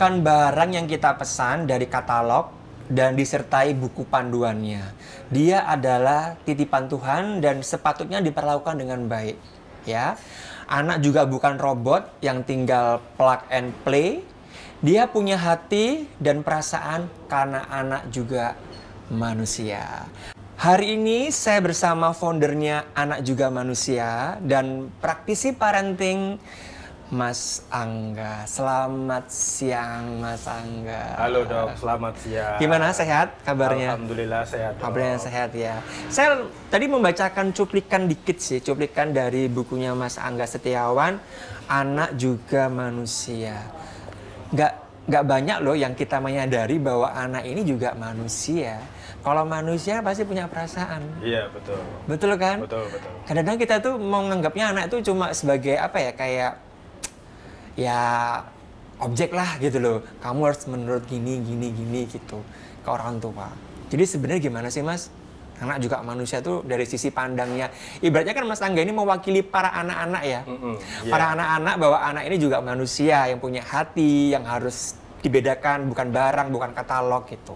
bukan barang yang kita pesan dari katalog dan disertai buku panduannya. Dia adalah titipan Tuhan dan sepatutnya diperlakukan dengan baik. Ya, anak juga bukan robot yang tinggal plug and play. Dia punya hati dan perasaan karena anak juga manusia. Hari ini saya bersama foundernya Anak Juga Manusia dan praktisi parenting Mas Angga. Selamat siang Mas Angga. Halo dok, selamat siang. Gimana, sehat kabarnya? Alhamdulillah sehat dok. Kabarnya sehat ya. Saya tadi membacakan cuplikan dikit sih, cuplikan dari bukunya Mas Angga Setiawan, Anak Juga Manusia. Nggak banyak loh yang kita menyadari bahwa anak ini juga manusia. Kalau manusia pasti punya perasaan. Iya betul. Betul kan? Betul betul. Kadang-kadang kita tuh mau menganggapnya anak itu cuma sebagai apa ya, kayak ya objek lah gitu loh. Kamu harus menurut gini gitu ke orang tua. Jadi sebenarnya gimana sih Mas? Anak juga manusia tuh dari sisi pandangnya. Ibaratnya kan Mas Angga ini mewakili para anak-anak ya. Yeah. Para anak-anak bahwa anak ini juga manusia yang punya hati, yang harus dibedakan, bukan barang, bukan katalog gitu.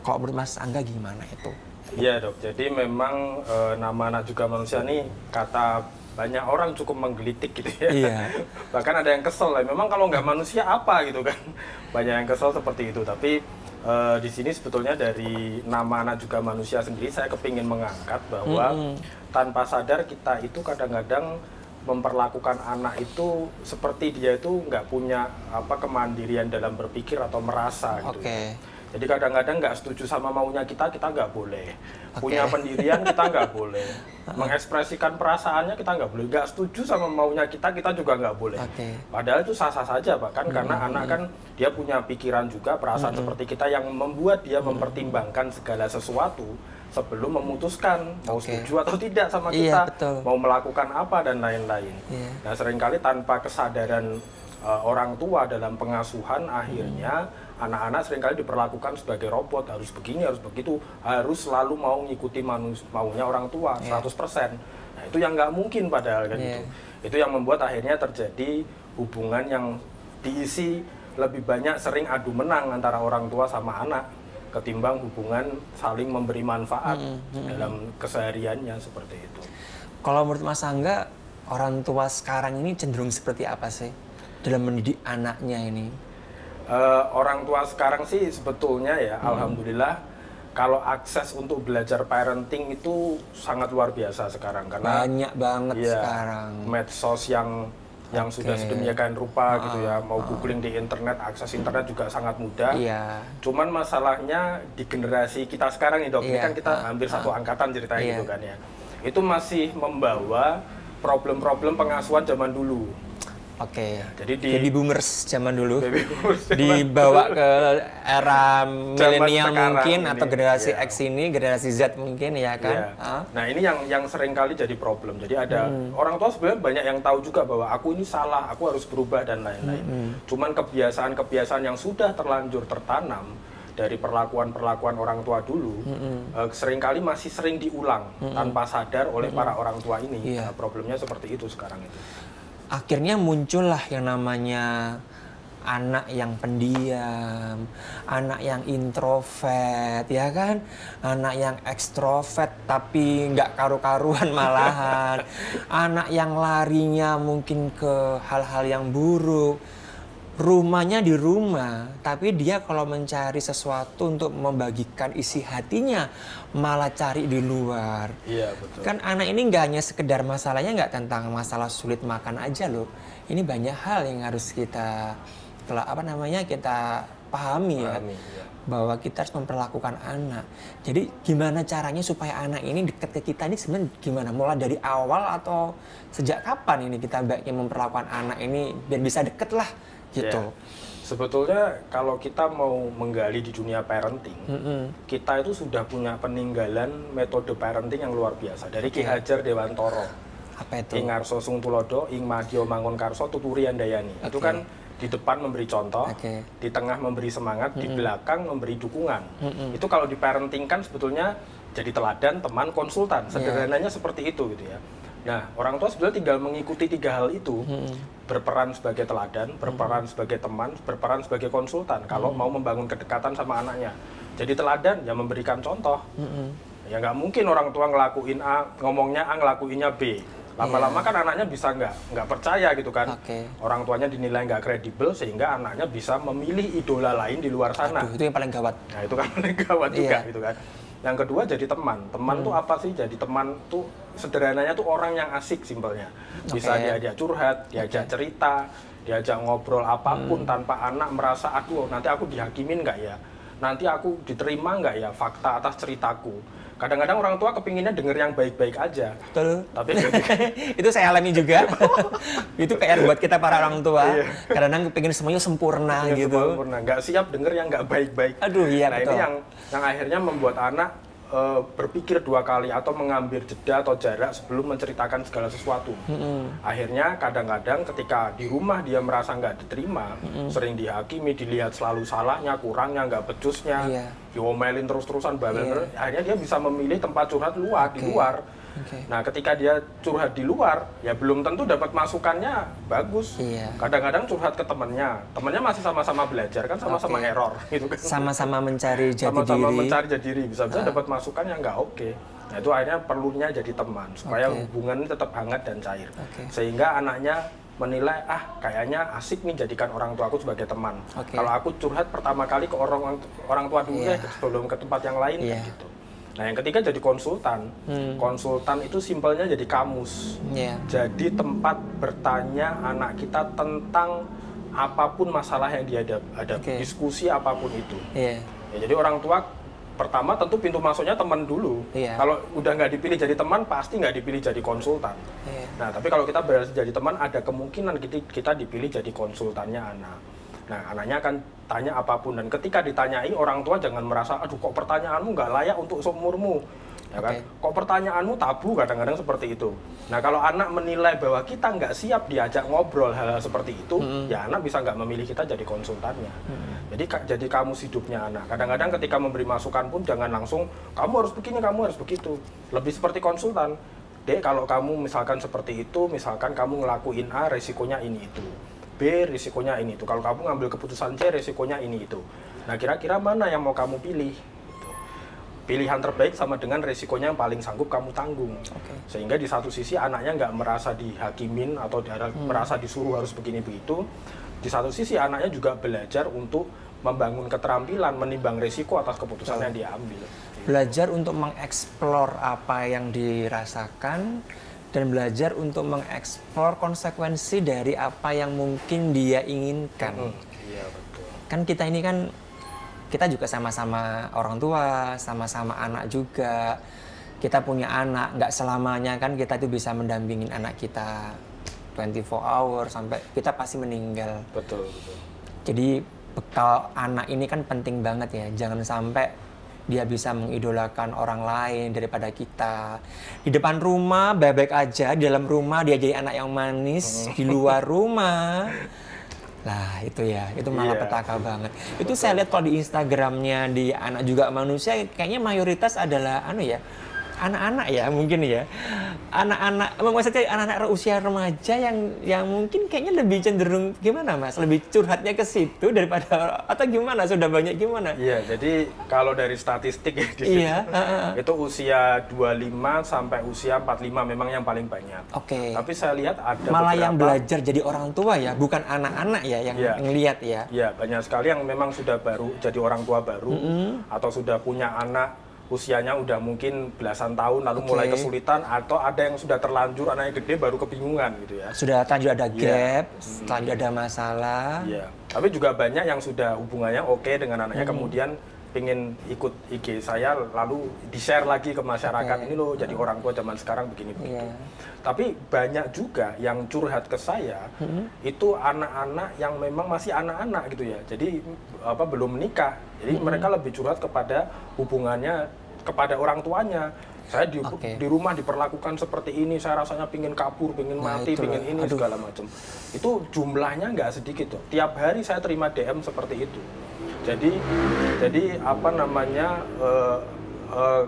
Kalau menurut Mas Angga gimana itu? Iya dok, jadi memang nama Anak Juga Manusia nih kata banyak orang cukup menggelitik gitu ya. Iya. Bahkan ada yang kesel lah. Memang kalau nggak manusia apa gitu kan? Banyak yang kesel seperti itu. Tapi di sini sebetulnya dari nama Anak Juga Manusia sendiri saya kepingin mengangkat bahwa tanpa sadar kita itu kadang-kadang memperlakukan anak itu seperti dia itu nggak punya kemandirian dalam berpikir atau merasa gitu. Jadi kadang-kadang nggak setuju sama maunya kita nggak boleh. Punya pendirian kita nggak boleh. Mengekspresikan perasaannya kita nggak boleh. Nggak setuju sama maunya kita juga nggak boleh. Padahal itu sah-sah saja bahkan karena anak kan dia punya pikiran juga, perasaan seperti kita yang membuat dia mempertimbangkan segala sesuatu sebelum memutuskan mau setuju atau tidak sama kita, mau melakukan apa dan lain-lain. Nah seringkali tanpa kesadaran orang tua dalam pengasuhan akhirnya anak-anak seringkali diperlakukan sebagai robot, harus begini, harus begitu, harus selalu mau ngikuti maunya orang tua 100%. Nah itu yang nggak mungkin padahal kan itu. Itu yang membuat akhirnya terjadi hubungan yang diisi lebih banyak sering adu menang antara orang tua sama anak ketimbang hubungan saling memberi manfaat dalam kesehariannya seperti itu. Kalau menurut Mas Angga, orang tua sekarang ini cenderung seperti apa sih dalam mendidik anaknya ini? Orang tua sekarang sih sebetulnya ya, alhamdulillah kalau akses untuk belajar parenting itu sangat luar biasa sekarang karena banyak banget sekarang medsos yang sudah sedemikian rupa gitu ya, mau googling di internet, akses internet juga sangat mudah. Cuman masalahnya di generasi kita sekarang nih dok, ini kan kita hampir satu angkatan ceritanya gitu kan ya, itu masih membawa problem-problem pengasuhan zaman dulu. Jadi boomers zaman dulu dibawa ke era milenial mungkin atau generasi X ini, generasi Z mungkin ya kan. Nah ini yang sering kali jadi problem. Jadi ada orang tua sebenarnya banyak yang tahu juga bahwa aku ini salah, aku harus berubah dan lain-lain. Cuman kebiasaan-kebiasaan yang sudah terlanjur tertanam dari perlakuan-perlakuan orang tua dulu, seringkali masih sering diulang tanpa sadar oleh para orang tua ini. Problemnya seperti itu sekarang itu. Akhirnya muncullah yang namanya anak yang pendiam, anak yang introvert, ya kan? Anak yang ekstrovert tapi nggak karu-karuan malahan. Anak yang larinya mungkin ke hal-hal yang buruk. Rumahnya di rumah, tapi dia kalau mencari sesuatu untuk membagikan isi hatinya malah cari di luar. Iya betul. Kan anak ini nggak hanya sekedar masalahnya nggak tentang masalah sulit makan aja loh. Ini banyak hal yang harus kita kita pahami ya. Bahwa kita harus memperlakukan anak. Jadi gimana caranya supaya anak ini dekat ke kita ini sebenarnya gimana? Mulai dari awal atau sejak kapan ini kita baiknya memperlakukan anak ini biar bisa deket lah gitu. Sebetulnya kalau kita mau menggali di dunia parenting, kita itu sudah punya peninggalan metode parenting yang luar biasa dari Ki Hajar Dewantoro. Apa itu? Ing Arso Sung Tulodo, Ing Madyo Mangun Karso, Tuturi Andayani. Itu kan di depan memberi contoh, di tengah memberi semangat, di belakang memberi dukungan. Itu kalau di parenting kan sebetulnya jadi teladan, teman, konsultan. Sederhananya seperti itu gitu ya. Nah, orang tua sebenarnya tinggal mengikuti 3 hal itu, berperan sebagai teladan, berperan sebagai teman, berperan sebagai konsultan. Kalau mau membangun kedekatan sama anaknya, jadi teladan, ya memberikan contoh. Ya nggak mungkin orang tua ngelakuin A, ngomongnya A, ngelakuinnya B. Lama-lama kan anaknya bisa nggak percaya gitu kan. Orang tuanya dinilai nggak kredibel sehingga anaknya bisa memilih idola lain di luar sana. Aduh, itu yang paling gawat. Nah itu kan paling gawat juga gitu kan. Yang kedua jadi teman. Teman tuh apa sih? Jadi teman tuh sederhananya tuh orang yang asik simpelnya. Bisa diajak curhat, diajak cerita, diajak ngobrol apapun tanpa anak merasa aduh nanti aku dihakimin nggak ya? Nanti aku diterima nggak ya fakta atas ceritaku? Kadang-kadang orang tua kepinginnya denger yang baik-baik aja. Betul. Tapi itu saya alami juga. Itu PR buat kita para orang tua. Kadang-kadang kepingin semuanya sempurna gitu. Sempurna, nggak siap denger yang nggak baik-baik. Aduh, iya nah, betul. Ini yang akhirnya membuat anak berpikir 2 kali atau mengambil jeda atau jarak sebelum menceritakan segala sesuatu. Akhirnya kadang-kadang ketika di rumah dia merasa nggak diterima, sering dihakimi, dilihat selalu salahnya, kurangnya, nggak becusnya, diomelin terus-terusan, akhirnya dia bisa memilih tempat curhat di luar. Nah, ketika dia curhat di luar, ya belum tentu dapat masukannya bagus. Kadang-kadang curhat ke temannya masih sama-sama belajar kan, sama-sama error gitu kan. Sama-sama mencari jati diri. Sama-sama mencari jati diri, bisa-bisa dapat masukan yang nggak oke. Nah, itu akhirnya perlunya jadi teman supaya hubungan ini tetap hangat dan cair. Sehingga anaknya menilai kayaknya asik nih jadikan orang tua aku sebagai teman. Kalau aku curhat pertama kali ke orang tua dulu sebelum ke tempat yang lain kan gitu. Nah, yang ketiga jadi konsultan. Konsultan itu simpelnya jadi kamus. Jadi tempat bertanya anak kita tentang apapun masalah yang dihadapi, diskusi apapun itu. Ya, jadi orang tua pertama tentu pintu masuknya teman dulu. Kalau udah nggak dipilih jadi teman, pasti nggak dipilih jadi konsultan. Nah, tapi kalau kita berhasil jadi teman, ada kemungkinan kita dipilih jadi konsultannya anak. Nah, anaknya akan tanya apapun, dan ketika ditanyai orang tua jangan merasa aduh kok pertanyaanmu nggak layak untuk seumurmu, ya kan? Kok pertanyaanmu tabu, kadang-kadang seperti itu. Nah, kalau anak menilai bahwa kita nggak siap diajak ngobrol hal-hal seperti itu, ya anak bisa nggak memilih kita jadi konsultannya. Jadi kamus hidupnya anak. Kadang-kadang ketika memberi masukan pun jangan langsung kamu harus begini, kamu harus begitu. Lebih seperti konsultan. Dek, kalau kamu misalkan seperti itu, misalkan kamu ngelakuin A, resikonya ini itu. B, risikonya ini itu. Kalau kamu ngambil keputusan C, risikonya ini itu. Nah, kira-kira mana yang mau kamu pilih? Gitu. Pilihan terbaik sama dengan risikonya yang paling sanggup kamu tanggung. Sehingga di satu sisi anaknya nggak merasa dihakimin atau merasa disuruh harus begini begitu. Di satu sisi anaknya juga belajar untuk membangun keterampilan menimbang risiko atas keputusan yang dia ambil. Belajar untuk mengeksplor apa yang dirasakan, dan belajar untuk mengeksplor konsekuensi dari apa yang mungkin dia inginkan. Iya, betul. Kan kita ini kan, kita juga sama-sama orang tua, sama-sama anak juga. Kita punya anak, nggak selamanya kan kita itu bisa mendampingin anak kita 24 hours sampai kita pasti meninggal. Betul. Jadi bekal anak ini kan penting banget ya, jangan sampai dia bisa mengidolakan orang lain daripada kita. Di depan rumah baik-baik aja, di dalam rumah dia jadi anak yang manis, di luar rumah. Lah itu ya, itu malapetaka banget. Itu saya lihat kalau di Instagramnya di Anak Juga Manusia, kayaknya mayoritas adalah anak-anak ya mungkin ya. Anak-anak, maksudnya anak-anak usia remaja yang mungkin kayaknya lebih cenderung gimana Mas? Lebih curhatnya ke situ daripada, atau gimana? Sudah banyak gimana? Iya, jadi kalau dari statistik ya itu usia 25 sampai usia 45 memang yang paling banyak. Tapi saya lihat ada malah yang belajar jadi orang tua ya, bukan anak-anak ya yang ngelihat ya. Iya, banyak sekali yang memang sudah baru jadi orang tua baru atau sudah punya anak usianya udah mungkin belasan tahun lalu mulai kesulitan, atau ada yang sudah terlanjur anaknya gede baru kebingungan gitu ya. Sudah terlanjur ada gap, terlanjur ada masalah. Iya. Tapi juga banyak yang sudah hubungannya oke dengan anaknya, kemudian pengen ikut IG saya lalu di-share lagi ke masyarakat, ini loh jadi orang tua zaman sekarang begini begitu. Tapi banyak juga yang curhat ke saya itu anak-anak yang memang masih anak-anak gitu ya. Jadi belum menikah. Jadi mereka lebih curhat kepada hubungannya kepada orang tuanya. Saya di rumah diperlakukan seperti ini, saya rasanya pingin kabur, pingin mati, pingin ini segala macam. Itu jumlahnya nggak sedikit tuh. Tiap hari saya terima DM seperti itu. Jadi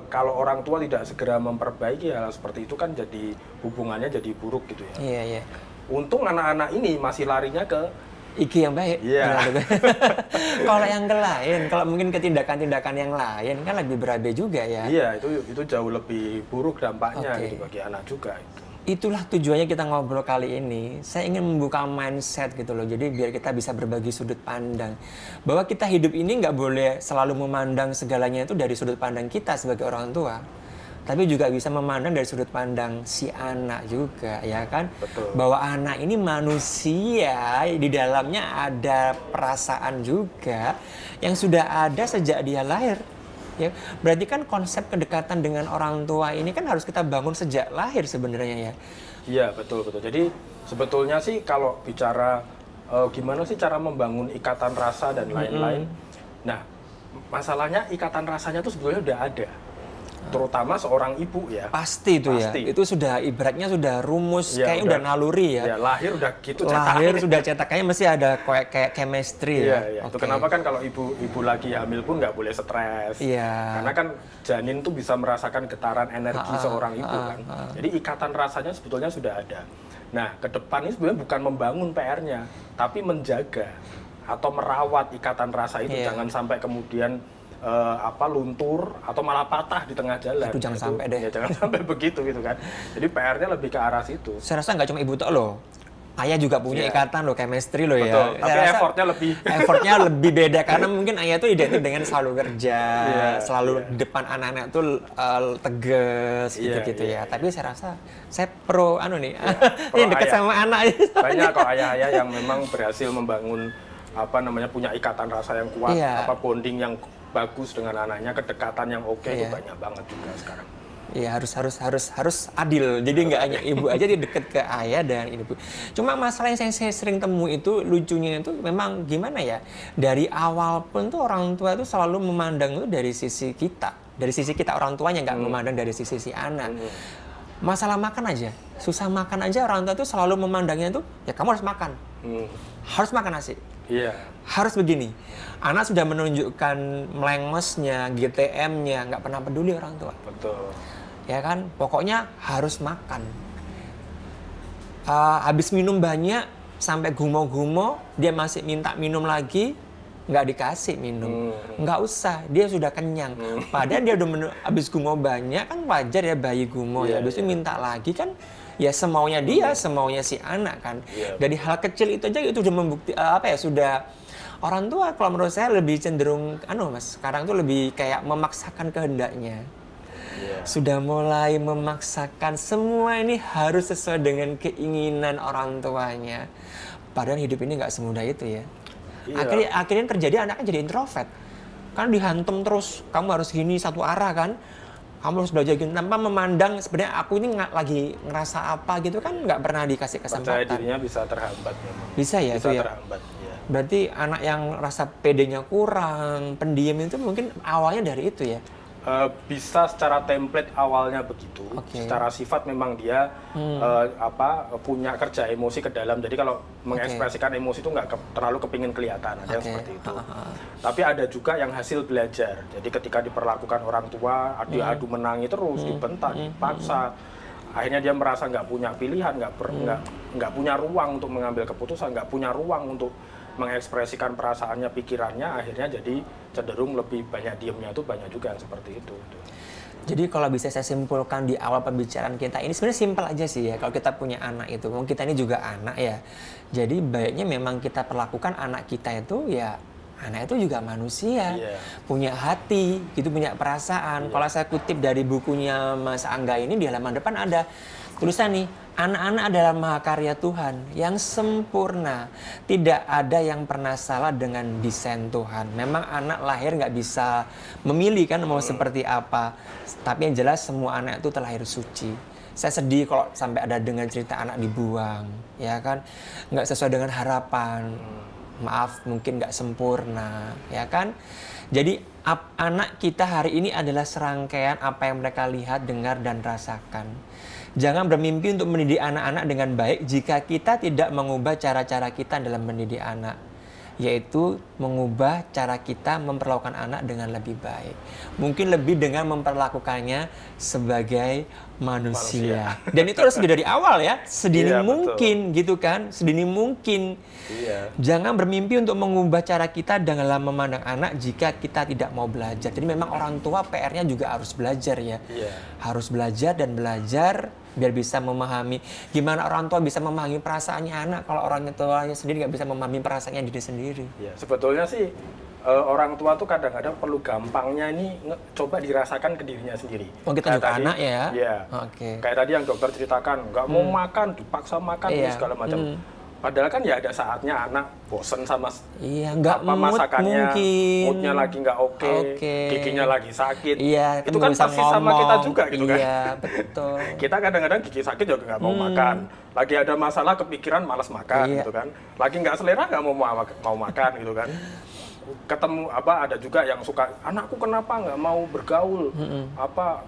kalau orang tua tidak segera memperbaiki hal seperti itu kan jadi hubungannya jadi buruk gitu ya. Iya, iya. Untung anak-anak ini masih larinya ke Iki yang baik. Iya. Kalau yang ke lain, kalau mungkin ke tindakan-tindakan yang lain kan lebih berabe juga ya. Iya, itu jauh lebih buruk dampaknya Oke. gitu bagi anak juga itu. Itulah tujuannya kita ngobrol kali ini. Saya ingin membuka mindset gitu loh. Jadi biar kita bisa berbagi sudut pandang. Bahwa kita hidup ini nggak boleh selalu memandang segalanya itu dari sudut pandang kita sebagai orang tua. Tapi juga bisa memandang dari sudut pandang si anak juga, ya kan? Betul. Bahwa anak ini manusia, di dalamnya ada perasaan juga yang sudah ada sejak dia lahir. Ya, berarti kan konsep kedekatan dengan orang tua ini kan harus kita bangun sejak lahir sebenarnya ya. Iya, betul. Jadi sebetulnya sih kalau bicara gimana sih cara membangun ikatan rasa dan lain-lain. Nah, masalahnya ikatan rasanya tuh sebetulnya udah ada. Terutama seorang ibu ya. Pasti itu Pasti. ya. Itu sudah ibaratnya sudah rumus, Ya, kayaknya udah naluri ya. Ya, lahir udah gitu Lahir cetakannya. sudah cetakannya mesti ada kayak chemistry Iya, ya. iya. Itu Oke. kenapa kan kalau ibu lagi hamil pun nggak boleh stres. Iya. Karena kan janin tuh bisa merasakan getaran energi seorang ibu kan. Jadi ikatan rasanya sebetulnya sudah ada. Nah, ke depan ini sebenarnya bukan membangun PR-nya, tapi menjaga atau merawat ikatan rasa itu. Iya. Jangan sampai kemudian luntur atau malah patah di tengah jalan. Aduh, jangan sampai deh. Ya, jangan sampai begitu gitu kan. Jadi PR-nya lebih ke arah situ. Saya rasa nggak cuma ibu tok loh. Ayah juga punya Iya. ikatan loh, chemistry loh Betul, ya. tapi Saya rasa effortnya lebih. effortnya lebih beda karena mungkin ayah tuh identik dengan selalu kerja, Iya, selalu iya. di depan anak-anak tuh tegas Iya, gitu-gitu iya, ya. Tapi saya rasa saya pro nih, pro yang dekat ayah. sama anak. Banyak kok ayah-ayah yang memang berhasil membangun punya ikatan rasa yang kuat, Iya. bonding yang bagus dengan anaknya, kedekatan yang oke itu Iya. banyak banget juga sekarang. Iya, harus adil. Jadi nggak hanya ibu aja dia deket ke ayah dan ibu. Cuma masalah yang saya sering temu itu lucunya itu memang gimana ya? Dari awal pun tuh orang tua itu selalu memandang itu dari sisi kita. Dari sisi kita orang tuanya nggak memandang dari sisi si anak. Masalah makan aja, susah makan aja orang tua tuh selalu memandangnya tuh ya kamu harus makan. Harus makan nasi. Iya. Harus begini. Anak sudah menunjukkan melengosnya, GTM-nya, nggak pernah peduli orang tua. Betul. Ya kan, pokoknya harus makan. Habis minum banyak sampai gumo-gumo, dia masih minta minum lagi, nggak dikasih minum, nggak usah, dia sudah kenyang. Padahal dia udah habis gumo banyak kan wajar ya bayi gumo ya, Iya, habis itu iya. minta lagi kan, ya semaunya dia, semaunya si anak kan. Iya. Dari hal kecil itu aja itu udah membukti sudah. Orang tua kalau menurut saya lebih cenderung mas, sekarang tuh lebih kayak memaksakan kehendaknya. Iya. Sudah mulai memaksakan semua ini harus sesuai dengan keinginan orang tuanya. Padahal hidup ini nggak semudah itu ya. Iya. Akhirnya terjadi anaknya jadi introvert. Kan dihantam terus, kamu harus gini satu arah kan. Kamu harus belajar gini tanpa memandang sebenarnya aku ini lagi ngerasa apa gitu kan nggak pernah dikasih Percaya kesempatan. dirinya bisa terhambat memang. Bisa ya Bisa itu ya. terhambat. Iya. Berarti anak yang rasa pedenya kurang, pendiam itu mungkin awalnya dari itu ya. Bisa secara template awalnya begitu. Oke. Secara sifat memang dia punya kerja emosi ke dalam. Jadi kalau mengekspresikan emosi itu nggak terlalu kepingin kelihatan. Ada yang Oke. seperti itu. Tapi ada juga yang hasil belajar. Jadi ketika diperlakukan orang tua, adu menangi terus, dibentak, dipaksa. Akhirnya dia merasa nggak punya pilihan, nggak punya ruang untuk mengambil keputusan, nggak punya ruang untuk mengekspresikan perasaannya, pikirannya, akhirnya jadi cenderung lebih banyak diemnya itu banyak juga yang seperti itu. Jadi kalau bisa saya simpulkan di awal pembicaraan kita ini sebenarnya simpel aja sih ya. Kalau kita punya anak itu, mungkin kita ini juga anak ya. Jadi baiknya memang kita perlakukan anak kita itu ya anak itu juga manusia, Iya. punya hati, gitu punya perasaan. Iya. Kalau saya kutip dari bukunya Mas Angga ini di halaman depan ada tulisan nih, anak-anak adalah mahakarya Tuhan yang sempurna. Tidak ada yang pernah salah dengan desain Tuhan. Memang anak lahir nggak bisa memilih kan mau seperti apa. Tapi yang jelas semua anak itu terlahir suci. Saya sedih kalau sampai ada dengan cerita anak dibuang, ya kan, nggak sesuai dengan harapan. Maaf, mungkin nggak sempurna, ya kan? Jadi anak kita hari ini adalah serangkaian apa yang mereka lihat, dengar, dan rasakan. Jangan bermimpi untuk mendidik anak-anak dengan baik jika kita tidak mengubah cara-cara kita dalam mendidik anak. yaitu mengubah cara kita memperlakukan anak dengan lebih baik. Mungkin lebih dengan memperlakukannya sebagai manusia. Dan itu harus dari awal ya, sedini mungkin gitu kan, sedini mungkin. Jangan bermimpi untuk mengubah cara kita dalam memandang anak jika kita tidak mau belajar. Jadi memang orang tua PR-nya juga harus belajar ya. Harus belajar dan belajar biar bisa memahami. Gimana orang tua bisa memahami perasaannya anak kalau orang tuanya sendiri nggak bisa memahami perasaannya diri sendiri. Sebetulnya sih orang tua tuh kadang-kadang perlu gampangnya ini coba dirasakan ke dirinya sendiri. Oh, kita juga anak ya? Iya. Kayak tadi yang dokter ceritakan, nggak mau makan, dipaksa makan, segala macam. Padahal kan ya ada saatnya anak bosen sama nggak masakannya, moodnya lagi nggak oke, giginya lagi sakit. Itu kan pasti sama kita juga gitu kan. Iya, betul. Kita kadang-kadang gigi sakit juga nggak mau makan. Lagi ada masalah kepikiran malas makan gitu kan. Lagi nggak selera nggak mau makan gitu kan. Ketemu ada juga yang suka, anakku kenapa nggak mau bergaul,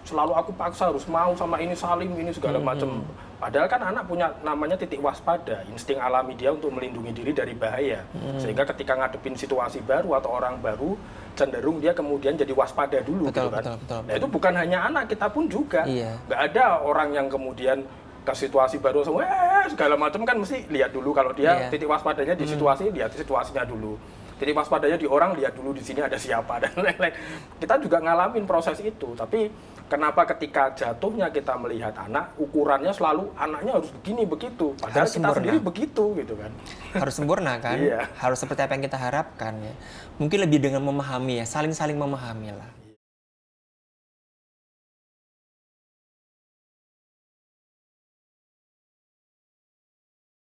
selalu aku paksa harus mau sama ini, salim ini segala macam. Padahal kan anak punya namanya titik waspada, insting alami dia untuk melindungi diri dari bahaya. Sehingga ketika ngadepin situasi baru atau orang baru, cenderung dia kemudian jadi waspada dulu. Betul, gitu kan. betul. Nah, itu bukan hanya anak, kita pun juga. Nggak ada orang yang kemudian ke situasi baru semua segala macam, kan mesti lihat dulu kalau dia titik waspadanya di situasi, lihat situasinya dulu. Titik waspadanya di orang, lihat dulu di sini ada siapa dan lain-lain. Kita juga ngalamin proses itu, tapi kenapa ketika jatuhnya kita melihat anak, ukurannya selalu anaknya harus begini begitu, padahal kita sendiri begitu gitu kan. Harus sempurna kan? Harus seperti apa yang kita harapkan ya. Mungkin lebih dengan memahami ya, saling-saling memahami lah.